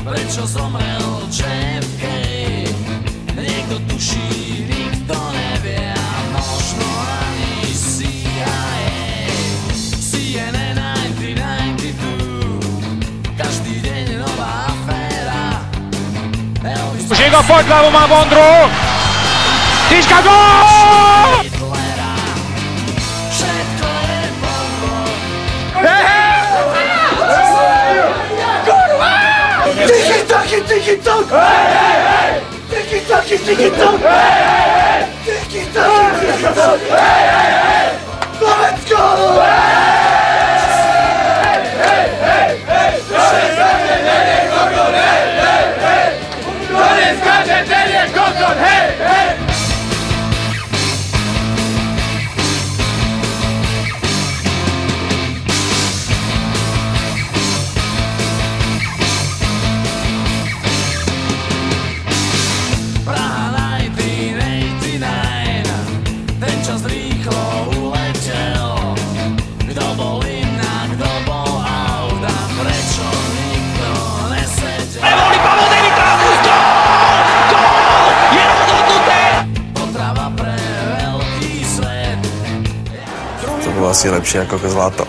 Prečo zomrel JFK? Niekto tuší, nikto nevie, a možno ani CIA. CNN 1992, každý deň nová aféra. Žigo pod hlavu má Vondru! Tyčka gól! Všetko je podvod. Tiki-taki, hey, hey, hey! Tiki-taki, tiki-tak! Hey, hey, hey! Tiki-taki, tiki-tak! Hey, hey, hey! Let's go! Hey, hey, hey, hey! Koniec skacze, ten je kokon! Hej, hej! To bolo asi lepšie ako zlato.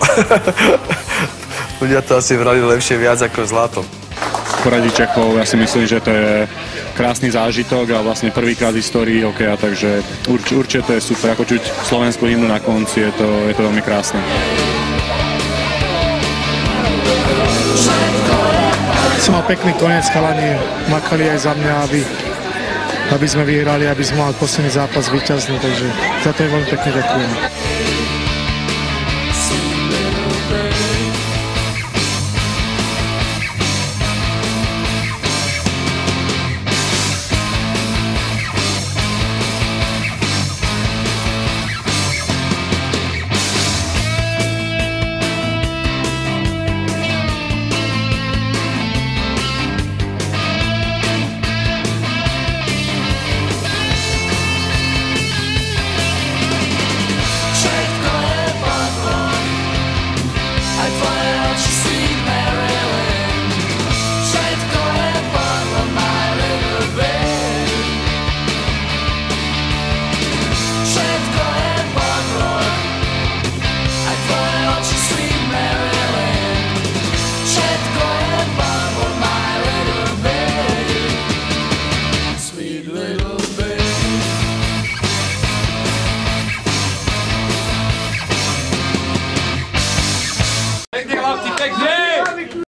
Ľudia to asi brali lepšie viac ako zlato. V poradí Čechov, ja si myslím, že to je krásny zážitok a vlastne prvýkrát v histórii hokeja, takže určite to je super. Ako čuť slovenskú hymnu na konci, je to veľmi krásne. Som mal pekný koniec, chalani makali aj za mňa, aby sme vyhrali, aby sme mali posledný zápas víťazný, takže za to je veľmi pekne ďakujem. Pekne, chlapci, pekne!